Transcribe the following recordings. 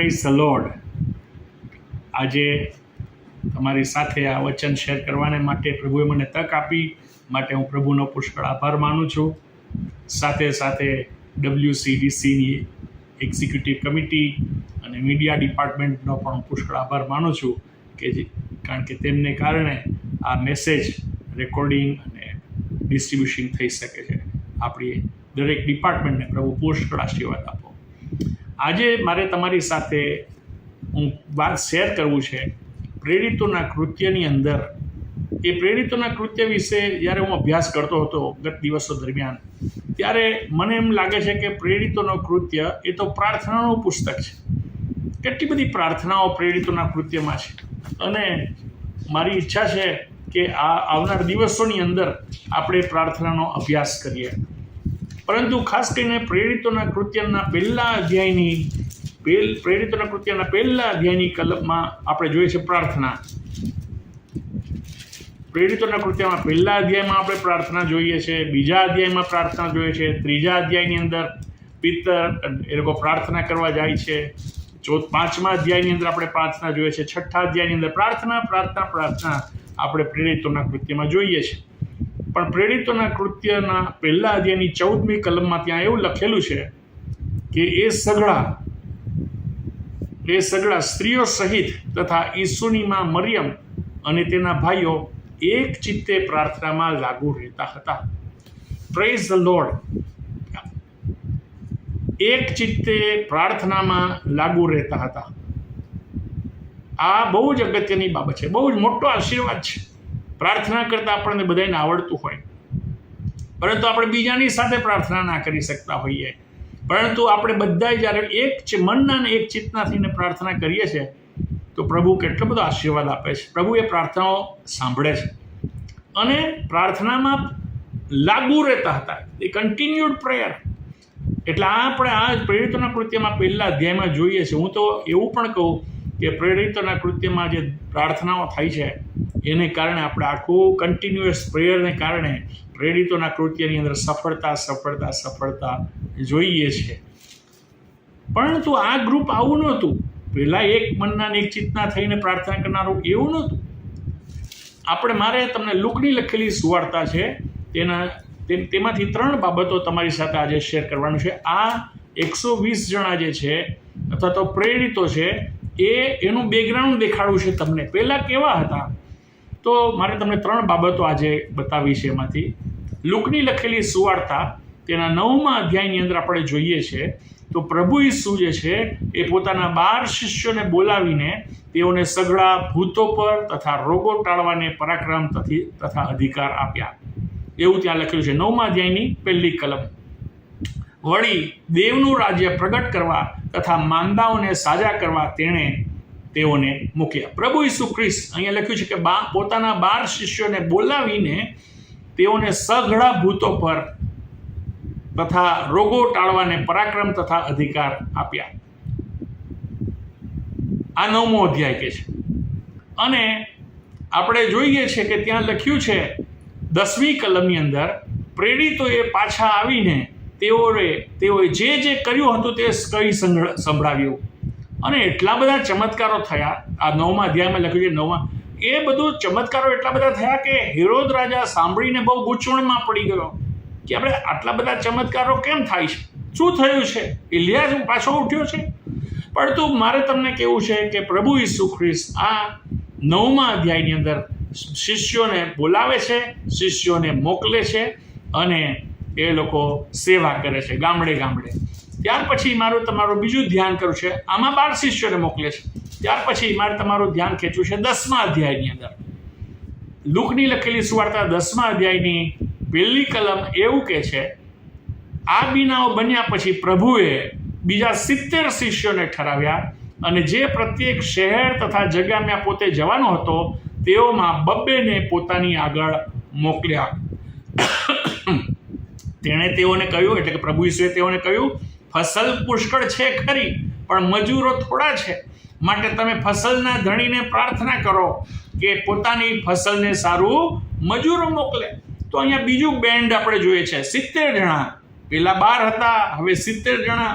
Praise the lord. આજે તમારી સાથે આ વચન શેર કરવાને માટે પ્રભુએ મને તક આપી માટે હું પ્રભુનો પુષ્કળ આભાર માનું છું. સાથે સાથે WCDCની એક્ઝિક્યુટિવ કમિટી અને મીડિયા ડિપાર્ટમેન્ટનો પણ હું પુષ્કળ આભાર માનું છું કારણ કે તેમને કારણે આ મેસેજ રેકોર્ડિંગ અને ડિસ્ટ્રીબ્યુશન થઈ શકે છે. આપણી દરેક ડિપાર્ટમેન્ટને પ્રભુ પુષ્કળ આશીર્વાદ આપો. આજે મારે તમારી સાથે હું વાત શેર કરવું છે પ્રેરિતોના કૃત્યની અંદર. એ પ્રેરિતોના કૃત્ય વિશે જ્યારે હું અભ્યાસ કરતો હતો ગત દિવસો દરમિયાન, ત્યારે મને એમ લાગે છે કે પ્રેરિતોનો કૃત્ય એ તો પ્રાર્થનાનું પુસ્તક છે. કેટલી બધી પ્રાર્થનાઓ પ્રેરિતોના કૃત્યમાં છે અને મારી ઈચ્છા છે કે આ આવનાર દિવસોની અંદર આપણે પ્રાર્થનાનો અભ્યાસ કરીએ. પરંતુ ખાસ કરીને પ્રેરિતોના કૃત્યના પહેલા અધ્યાયની કલમમાં આપણે જોઈએ છે પ્રાર્થના. પ્રેરિતોના કૃત્યમાં પહેલા અધ્યાયમાં આપણે પ્રાર્થના જોઈએ છે, બીજા અધ્યાયમાં પ્રાર્થના જોઈએ છે, ત્રીજા અધ્યાયની અંદર પિતર એ લોકો પ્રાર્થના કરવા જાય છે, પાંચમા અધ્યાયની અંદર આપણે પ્રાર્થના જોઈએ છે, છઠ્ઠા અધ્યાયની અંદર પ્રાર્થના આપણે પ્રેરિતોના કૃત્યમાં જોઈએ છે. પણ પ્રેરિતોના કૃત્યના પહેલા અધ્યાયની 14મી કલમમાં ત્યાં એવું લખેલું છે કે એ સગળા સ્ત્રીઓ સહિત તથા ઈસુની માં મરિયમ અને તેના ભાઈઓ એક ચિત્તે પ્રાર્થનામાં લાગુ રહેતા હતા. Praise the lord. એક ચિત્તે પ્રાર્થનામાં લાગુ રહેતા હતા. આ બહુ જ અગત્યની બાબત છે, બહુ જ મોટો આશીર્વાદ છે. પ્રાર્થના કરતાં આપણને બધાને આવડતું હોય, પરંતુ આપણે બીજાની સાથે પ્રાર્થના ના કરી શકતા હોઈએ. પરંતુ આપણે બધા જ્યારે એક મનના ને એક ચિત્તના થઈને પ્રાર્થના કરીએ છીએ તો પ્રભુ કેટલો બધો આશીર્વાદ આપે છે. પ્રભુ એ પ્રાર્થનાઓ સાંભળે છે અને પ્રાર્થનામાં લાગુ રહેતા હતા. એ કન્ટિન્યુડ પ્રેયર. એટલે આપણે આ પ્રેરિતોના કૃત્યમાં પહેલા અધ્યાયમાં જોઈએ છે. હું તો એવું પણ કહું કે પ્રેરિતોના કૃત્યમાં જે પ્રાર્થનાઓ થાય છે એને કારણે આપણે આખું કન્ટિન્યુઅસ પ્રેયરને કારણે પ્રેરિતોના કૃત્યની અંદર સફળતા જોઈએ છે. પરંતુ આ ગ્રુપ આવું નહોતું. પહેલાં એક મનના એક ચિત્તના થઈને પ્રાર્થના કરનારું એવું નહોતું. મારે તમને લુકની લખેલી સુવાર્તા છે તેમાંથી 3 બાબતો તમારી સાથે આજે શેર કરવાનું છે. આ 120 જણા જે છે અથવા તો પ્રેરિતો છે એનું બેકગ્રાઉન્ડ દેખાડવું છે તમને. પહેલાં કેવા હતા તો મારે તમને 3 બાબતો આજે બતાવી છે. એમાંથી લુકની લખેલી સુવાર્તા તેના 9મા અધ્યાયની અંદર આપણે જોઈએ છે તો પ્રભુ ઈસુ જે છે એ પોતાના 12 શિષ્યોને બોલાવીને તેઓને સઘળા ભૂતો પર તથા રોગો ટાળવાને પરાક્રમ તથા અધિકાર આપ્યા. એવું ત્યાં લખેલું છે 9મા અધ્યાયની પહેલી કલમ. વળી દેવનું રાજ્ય પ્રગટ કરવા તથા માંદાઓને સાજા કરવા તેઓને મૂક્યા. પ્રભુ ઈસુ ખ્રિસ્ત અહીંયા લખ્યું છે કે પોતાના 12 શિષ્યોને બોલાવીને તેઓને સઘળા ભૂતો પર તથા રોગો ટાળવાને પરાક્રમ તથા અધિકાર આપ્યા. આ 9મો અધ્યાય કે છે. અને આપણે જોઈએ છે કે ત્યાં લખ્યું છે 10મી કલમની અંદર પ્રેરિતોએ પાછા આવીને તેઓએ જે કર્યું હતું તે કહી સંભળાવ્યું અને એટલા બધા ચમત્કારો થયા. આ 9મા અધ્યાયમાં લખ્યું છે 9મા એ બધું ચમત્કારો એટલા બધા થયા કે હેરોદ રાજા સાંભળીને બહુ ગૂંચવણમાં પડી ગયો કે આપણે આટલા બધા ચમત્કારો કેમ થાય છે, શું થયું છે, એલિયા પાછો ઉઠ્યો છે. પરંતુ મારે તમને કહેવું છે કે પ્રભુ ઈસુ ખ્રિસ્ત આ 9મા અધ્યાયની અંદર શિષ્યોને બોલાવે છે, શિષ્યોને મોકલે છે અને એ લોકો સેવા કરે છે ગામડે. ત્યાર પછી મારું તમારું બીજું ધ્યાન કરવું છે, આમાં 12 શિષ્યોને મોકલે છે. ત્યાર પછી મારે તમારું ધ્યાન ખેંચવું છે 10મા અધ્યાયની અંદર. લુકની લખેલી સુવાર્તા 10મા અધ્યાયની પહેલી કલમ એવું કહે છે, આ બીનાઓ બન્યા પછી પ્રભુએ બીજા 70 શિષ્યોને ઠરાવ્યા અને જે પ્રત્યેક શહેર તથા જગ્યામાં પોતે જવાનો હતો તેઓમાં 2-2ને પોતાની આગળ મોકલ્યા. તેણે તેઓને કહ્યું, એટલે કે પ્રભુ ઈસુએ તેઓને કહ્યું, ફસલ પુષ્કળ છે ખરી પણ મજૂરો થોડા છે. માટે તમે ફસલના ધણીને પ્રાર્થના કરો કે પોતાની ફસલને સારું મજૂરો મોકલે. તો અહીંયા બીજું બેન્ડ આપણે જોઈએ છે 70 જણા. પહેલા 12 હતા, હવે 70 જણા.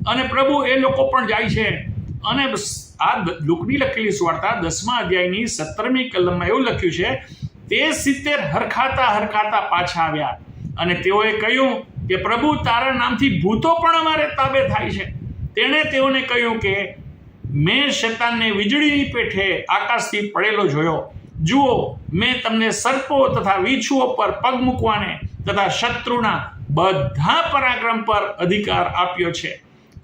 અને પ્રભુ એ લોકો પણ જાય છે અને આ લુકની લખેલી સુવાર્તા 10મા અધ્યાયની 17મી કલમમાં એવું લખ્યું છે, તે 70 હરખાતા પાછા આવ્યા અને તેઓએ કહ્યું કે પ્રભુ, તારા નામથી ભૂતો પણ અમારે તાબે થાય છે. તેણે તેઓને કહ્યું કે મેં શૈતાનને વીજળીની પેઠે આકાશથી પડેલો જોયો. જુઓ, મેં તમને સર્પો તથા વીછુઓ પર પગ મૂકવાને તથા શત્રુના બધા પરાક્રમ પર અધિકાર આપ્યો છે,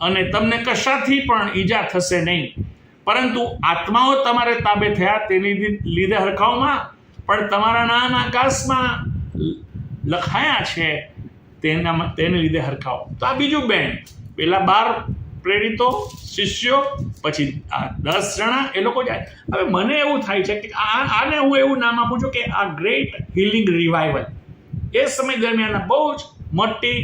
અને તમને કશાથી પણ ઈજા થશે નહીં. પરંતુ આત્માઓ તમારે તાબે થયા તેની લીધે હરખાવમાં, પણ તમારા નામ આકાશમાં લખાયા છે તેને લીધે હરખાવો. તો આ બીજું બેન્ડ, પેલા 12 પ્રેરિતો, શિષ્યો, પછી આ 10 જણા એ લોકો જાય. હવે મને એવું થાય છે કે આને હું એવું નામ આપું છું કે આ ગ્રેટ હિલિંગ રિવાઇવલ. એ સમય દરમિયાન બહુ જ મોટી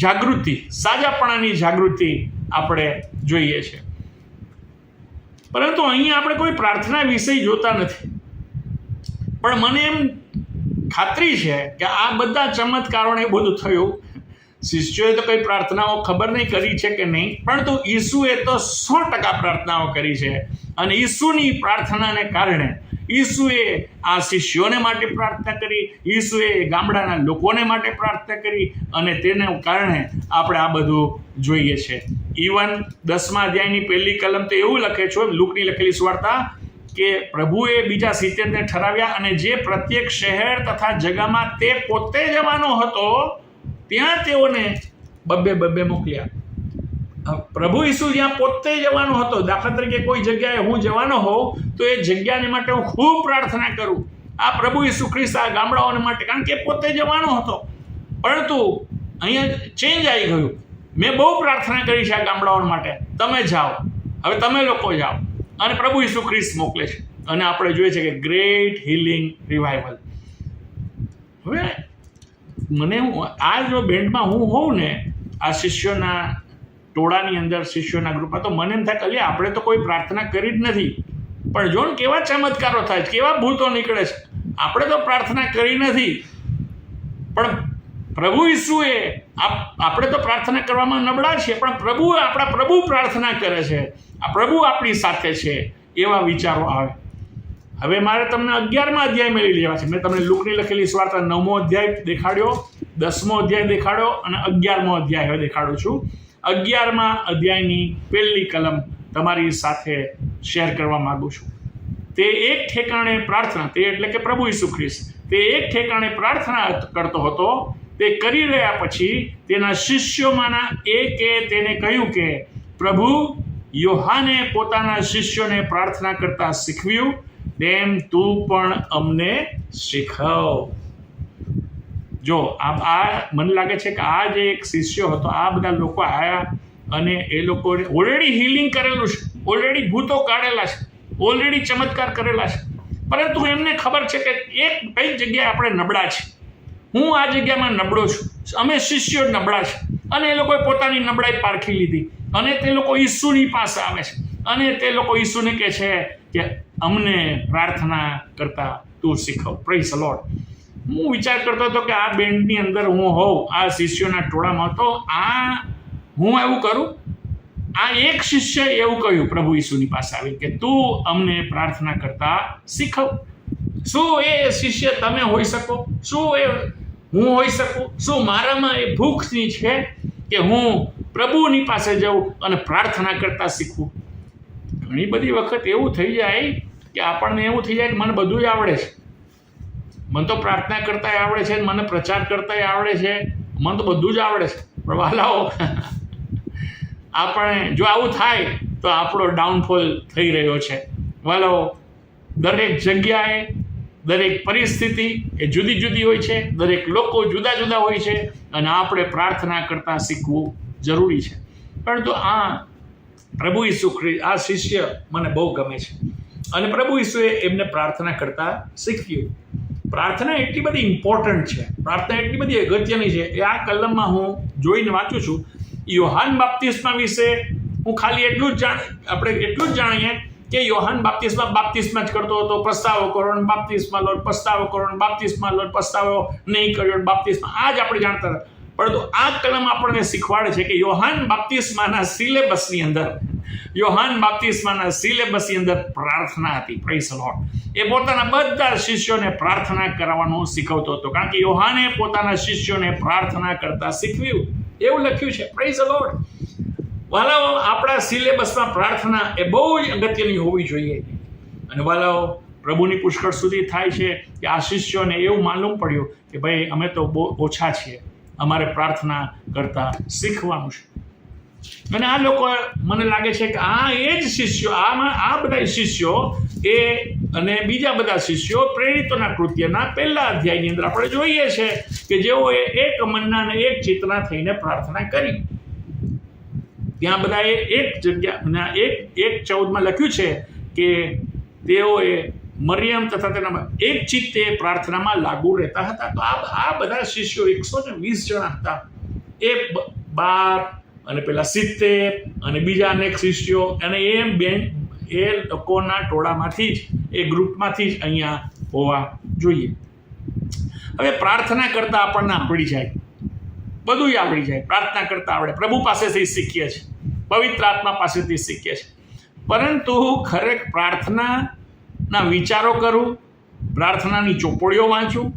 જાગૃતિ, સાજાપણાની જાગૃતિ આપણે જોઈએ છે. પરંતુ અહીંયા આપણે કોઈ પ્રાર્થના વિષય જોતા નથી. પણ મને એમ ખાતરી છે કે આ બધા ચમત્કારોને બધું થયું. શિષ્યોએ તો કઈ પ્રાર્થનાઓ ખબર નહીં કરી છે કે નહીં, પરંતુ ઈસુએ તો 100% પ્રાર્થનાઓ કરી છે. અને ઈસુની પ્રાર્થનાને કારણે ઈસુએ આ શિષ્યોને માટે પ્રાર્થના કરી, ઈસુએ ગામડાના લોકોને માટે પ્રાર્થના કરી, અને તેના કારણે આપણે આ બધું જોઈએ છે. ઇવન 10મા અધ્યાયની 1લી કલમ તો એવું લખે છે, લુકની લખેલી સુવાર્તા, કે પ્રભુએ બીજા 70ને ઠરાવ્યા, અને જે પ્રત્યેક શહેર તથા જગામાં તે પોતે જવાનો હતો ત્યાં તેઓને બબ્બે મોકલ્યા. પ્રભુ ઈસુ જ્યાં પોતે જવાનો હતો, દાખલા તરીકે કોઈ જગ્યાએ હું જવાનો હોઉં તો એ જગ્યાને માટે હું ખૂબ પ્રાર્થના કરું. આ પ્રભુ ઈસુ ખ્રિસ્ત આ ગામડાઓને માટે, કારણ કે પોતે જવાનો હતો. પરંતુ અહીંયા ચેન્જ આવી ગયું. મેં બહુ પ્રાર્થના કરી છે આ ગામડાઓ માટે, તમે જાઓ, હવે તમે લોકો જાઓ, અને પ્રભુ ઈસુ ખ્રિસ્ત મોકલે છે. અને આપણે જોઈએ છે કે ગ્રેટ હિલિંગ રિવાઇવલ. હવે મને આ જો બેન્ડમાં હું હોઉં ને, આ શિષ્યોના ટોળાની અંદર, શિષ્યોના ગ્રુપમાં, તો મને એમ થાય કે આપણે તો કોઈ પ્રાર્થના કરી જ નથી, પણ જો ને કેવા ચમત્કારો થાય છે, કેવા ભૂતો નીકળે છે. આપણે તો પ્રાર્થના કરી નથી, પણ પ્રભુ ઈસુએ, આપણે તો પ્રાર્થના કરવામાં નબળા છીએ, પણ પ્રભુ પ્રાર્થના કરે છે, આ પ્રભુ આપણી સાથે છે, એવા વિચારો આવે. હવે મારે તમને 11મા અધ્યાયમાં લઈ લેવા છે. મેં તમને લુકની લખેલી સુવાર્તા 9મો અધ્યાય દેખાડ્યો, 10મો અધ્યાય દેખાડ્યો, અને 11મો અધ્યાય દેખાડું છું. 11મા અધ્યાયની 1લી કલમ તમારી સાથે શેર કરવા માંગુ છું. તે એક ઠેકાણે પ્રાર્થના, તે એટલે કે પ્રભુ ઈસુ ખ્રિસ્ત, તે એક ઠેકાણે પ્રાર્થના કરતો હતો. તે કરી રહ્યા પછી તેના શિષ્યોમાંના એકે તેને કહ્યું કે પ્રભુ, યોહાને પોતાના શિષ્યોને પ્રાર્થના કરતા શીખવ્યું, તેમ તું પણ અમને શીખવ. જો આ મને લાગે છે કે આ જે એક શિષ્યો હતો, આ બધા લોકો આવ્યા અને એ લોકોને ઓલરેડી હિલિંગ કરેલું છે, ઓલરેડી ભૂતો કાઢેલા છે, ઓલરેડી ચમત્કાર કરેલા છે, પરંતુ એમને ખબર છે કે કઈ જગ્યાએ આપણે નબળા છે. હું આ જગ્યામાં નબળો છું, અમે શિષ્યો નબળા છે. અને એ લોકોએ પોતાની નબળાઈ પારખી લીધી, અને તે લોકો ઈસુની પાસે આવે છે, અને તે લોકો ઈસુને કહે છે કે અમને પ્રાર્થના કરતા તું શીખવ. Praise the lord. હું વિચાર કરતો હતો કે આ બેન્ડની અંદર હું હોઉં, આ શિષ્યોના ટોળામાં, તો હું એવું કરું. આ એક શિષ્ય એવું કહ્યું પ્રભુ ઈસુની પાસે આવી કે તું અમને પ્રાર્થના કરતા શીખવ. શું એ શિષ્ય તમે હોઈ શકો? શું એ હું હોઈ શકું? શું મારામાં એ ભૂખની છે કે હું પ્રભુની પાસે જાઉં અને પ્રાર્થના કરતા શીખવું? ઘણી બધી વખત એવું થઈ જાય કે આપણને એવું થઈ જાય કે મને બધું જ આવડે છે, મને તો પ્રાર્થના કરતાંય આવડે છે, મને પ્રચાર કરતાંય આવડે છે, મને તો બધું જ આવડે છે. પણ વાલાઓ, આપણે જો આવું થાય તો આપણો ડાઉનફોલ થઈ રહ્યો છે. વાલાઓ, દરેક જગ્યાએ, દરેક પરિસ્થિતિ એ જુદી જુદી હોય છે, દરેક લોકો જુદા જુદા હોય છે, અને આપણે પ્રાર્થના કરતાં શીખવું જરૂરી છે. પરંતુ આ પ્રભુ ઈસુ ખ્રિસ્ત, આ શિષ્ય મને બહુ ગમે છે, અને પ્રભુ ઈસુએ એમને પ્રાર્થના કરતાં શીખ્યું. પ્રાર્થના એટલી બધી ઇમ્પોર્ટન્ટ છે, પ્રાર્થના એટલી બધી અગત્યની છે. એ આ કલમમાં હું જોઈને વાંચું છું. યોહાન બાપ્તિસ્મા વિશે હું ખાલી એટલું જ જાણીએ કે યોહાન બાપ્તિસ્મા જ કરતો હતો. પસ્તાવો કરો ને બાપ્તિસ્મા લો, પસ્તાવો કરો ને બાપ્તિસ્મા લો, પસ્તાવો નહીં કર્યો ને બાપ્તિસ્મા, આ જ આપણે જાણતા હતા. પરંતુ આ કલમ આપણને શીખવાડે છે કે યોહાન બાપ્તિસ્માના સિલેબસની અંદર યોહાન બાપ્તિસ્માના સિલેબસની અંદર પ્રાર્થના હતી. Praise the lord. એ પોતાના બધા શિષ્યોને પ્રાર્થના કરાવવાનું શીખવતો હતો, કારણ કે યોહાને પોતાના શિષ્યોને પ્રાર્થના કરતા શીખવ્યું. એવું લખ્યું છે. Praise the lord. વાલાઓ, આપણા સિલેબસમાં પ્રાર્થના એ બહુ જ અગત્યની હોવી જોઈએ. અને વાલાઓ, પ્રભુની પુષ્કળ સુધી થાય છે કે આ શિષ્યોને એવું માલુમ પડ્યું કે ભાઈ અમે તો બહુ ઓછા છીએ, અમારે પ્રાર્થના કરતા શીખવાનું છે. અને આ લોકો, મને લાગે છે કે એ જ શિષ્યો, આ બધા શિષ્યો એ અને બીજા બધા શિષ્યો પ્રેરિતોના કૃત્યના પહેલા અધ્યાયની અંદર આપણે જોઈએ છે કે જેઓએ એક મનના અને એક ચિત્તના થઈને પ્રાર્થના કરી. ત્યાં બધા એક જગ્યા 1:14 લખ્યું છે કે તેઓએ મરિયમ તથા તેના એક ચિત્તે પ્રાર્થનામાં લાગુ રહેતા હતા. તો આ બધા શિષ્યો 120 જણા હતા. એ 12 અને પેલા 70 અને બીજા અનેક શિષ્યો, અને એ લોકોના ટોળામાંથી જ, એ ગ્રુપમાંથી જ અહીંયા હોવા જોઈએ. હવે પ્રાર્થના કરતા આપણને આવડી જાય, બધું આવડી જાય. પ્રાર્થના કરતા આવડે, પ્રભુ પાસેથી શીખીએ છીએ, પવિત્ર આત્મા પાસેથી શીખીએ છીએ. પરંતુ ખરેખર પ્રાર્થનાના વિચારો કરું, પ્રાર્થનાની ચોપડીઓ વાંચું,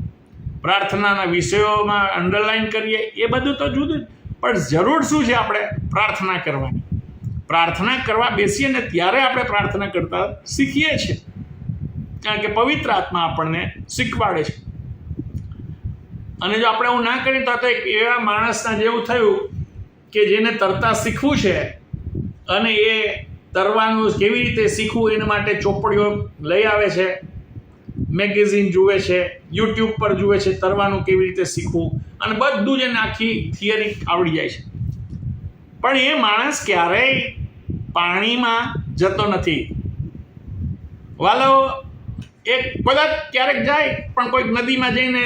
પ્રાર્થનાના વિષયોમાં અંડરલાઈન કરીએ, એ બધું તો જુદું. પણ જરૂર શું છે આપણે પ્રાર્થના કરવાની? પ્રાર્થના કરવા બેસીએ ને ત્યારે આપણે પ્રાર્થના કરતા શીખીએ છીએ, કારણ કે પવિત્ર આત્મા આપણને શીખવાડે છે. અને જો આપણે એવું ના કરીએ તો એક એવા માણસના જેવું થયું કે જેને તરતા શીખવું છે અને એ તરવાનું કેવી રીતે શીખવું એના માટે ચોપડીઓ લઈ આવે છે, મેગેઝિન જુએ છે, યુટ્યુબ પર જુએ છે તરવાનું કેવી રીતે શીખવું, અને બધું જ એને આખી થિયરી આવડી જાય છે. પણ એ માણસ ક્યારેય પાણીમાં જતો નથી. વાલાઓ, કદાચ ક્યારેક જાય, પણ કોઈક નદીમાં જઈને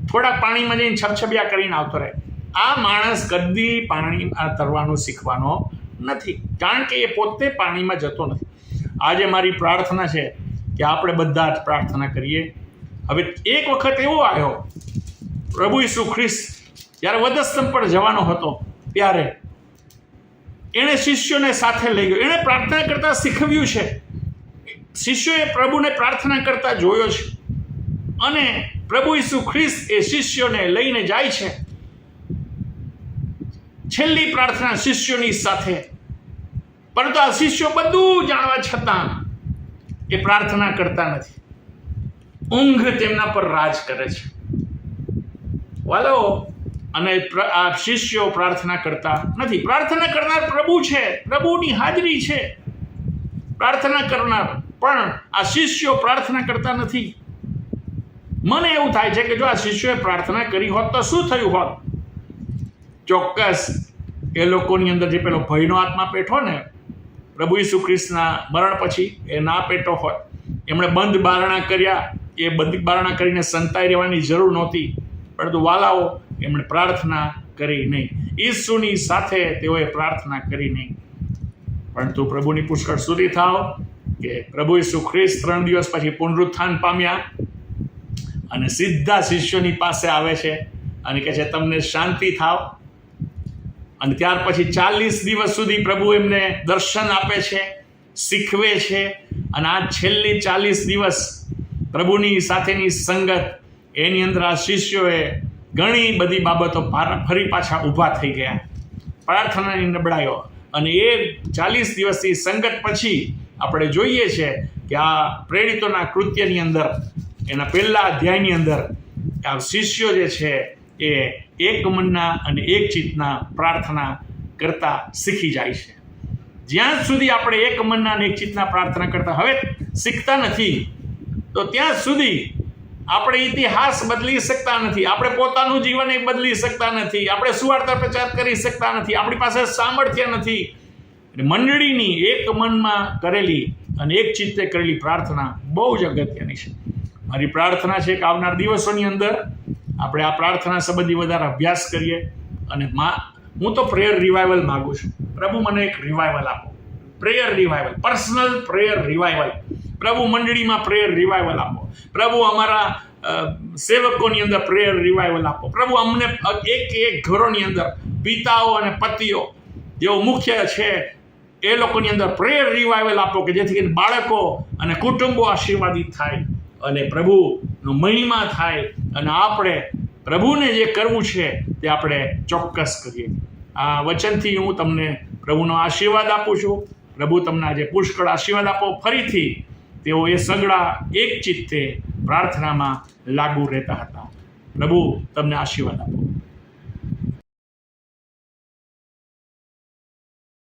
થોડા પાણીમાં જઈને છબછબિયા કરીને આવતો રહે. આ માણસ કદી પાણીમાં તરવાનું શીખવાનો નથી, કારણ કે એ પોતે પાણીમાં જતો નથી. આજે મારી પ્રાર્થના છે કે આપણે બધા જ પ્રાર્થના કરીએ. હવે એક વખત એવો આવ્યો, પ્રભુ ઈસુ ખ્રિસ્ત જ્યારે વધસ્તંભ પર જવાનો હતો ત્યારે એણે શિષ્યોને સાથે લઈ ગયો. એણે પ્રાર્થના કરતા શીખવ્યું છે. શિષ્યોએ પ્રભુને પ્રાર્થના કરતા જોયો છે, અને પ્રભુ ઈસુ ખ્રિસ્ત એ શિષ્યોને લઈને જાય છે. છેલ્લી પ્રાર્થના શિષ્યોની સાથે. પરંતુ આ શિષ્યો બધું જાણવા છતાં એ પ્રાર્થના કરતા નથી. ઊંઘ તેમના પર રાજ કરે છે. વાલો, અને આ શિષ્યો પ્રાર્થના કરતા નથી. પ્રાર્થના કરનાર પ્રભુ છે, પ્રભુની હાજરી છે પ્રાર્થના કરનાર, પણ આ શિષ્યો પ્રાર્થના કરતા નથી. મને એવું થાય છે કે જો આ શિષ્યોએ પ્રાર્થના કરી હોત તો શું થયું હોત? ચોક્કસ એ લોકોની અંદર જે પેલો ભયનો આત્મા પેઠો ને પ્રભુ ઈસુ ખ્રિસ્તના મરણ પછી, એ ના પેટો હોત. એમણે બંધ બારણા કર્યા, એ બંધ બારણા કરીને સંતાઈ રહેવાની જરૂર નહોતી. પરંતુ વાલાઓ, એમણે પ્રાર્થના કરી નહીં. ઈસુની સાથે તેઓએ પ્રાર્થના કરી નહીં. પરંતુ પ્રભુની પુષ્કળ સ્તુતિ થાવ કે પ્રભુ ઈસુ ખ્રિસ્ત 3 દિવસ પછી પુનરુત્થાન પામ્યા અને સીધા શિષ્યોની પાસે આવે છે અને કહે છે તમને શાંતિ થાવ. અને ત્યાર પછી 40 દિવસ સુધી પ્રભુ એમને દર્શન આપે છે, શીખવે છે. અને આ છેલ્લી 40 દિવસ પ્રભુની સાથેની સંગત, એની અંદર આ શિષ્યોએ ઘણી બધી બાબતો ફરી પાછા ઊભા થઈ ગયા, પ્રાર્થનાની નબળાઈઓ. અને એ 40 દિવસની સંગત પછી આપણે જોઈએ છે કે આ પ્રેરિતોના કૃત્યની અંદર, એના પહેલા અધ્યાયની અંદર આ શિષ્યો જે છે એ એક મનના અને એક ચિત્તના પ્રાર્થના કરતા શીખી જાય છે. જ્યાં સુધી આપણે એક મનના અને એક ચિત્તના પ્રાર્થના કરતા હવે શીખતા નથી, તો ત્યાં સુધી આપણે ઇતિહાસ બદલી શકતા નથી, આપણે પોતાનું જીવન બદલી શકતા નથી, આપણે સુવાર્તા પ્રચાર કરી શકતા નથી, આપણી પાસે સામર્થ્ય નથી. મંડળીની એક મનમાં કરેલી અને એક ચિત્તે કરેલી પ્રાર્થના બહુ જ અગત્યની છે. મારી પ્રાર્થના છે કે આવનાર દિવસોની અંદર આપણે આ પ્રાર્થના સંબંધી વધારે અભ્યાસ કરીએ. અને હું તો પ્રેયર રિવાઇવલ માગું છું. પ્રભુ મને એક રિવાઇવલ આપો, prayer revival, personal prayer revival. પ્રભુ મંડળીમાં પ્રેયર રિવાઇવલ આપો. પ્રભુ અમારા સેવકોની અંદર પ્રેયર રિવાઇવલ આપો. પ્રભુ અમને એક ઘરોની અંદર પિતાઓ અને પતિઓ જેઓ મુખ્ય છે એ લોકોની અંદર પ્રેયર રિવાઇવલ આપો કે જેથી કરીને બાળકો અને કુટુંબો આશીર્વાદિત થાય અને પ્રભુનો મહિમા થાય અને આપણે પ્રભુને જે કરવું છે તે આપણે ચોક્કસ કરીએ. આ વચનથી હું તમને પ્રભુનો આશીર્વાદ આપું છું. પ્રભુ તમને આજે પુષ્કળ આશીર્વાદ આપો. ફરીથી તેઓ એ સગડા એક ચિત્તે પ્રાર્થનામાં લાગુ રહેતા હતા. પ્રભુ તમને આશીર્વાદ આપો.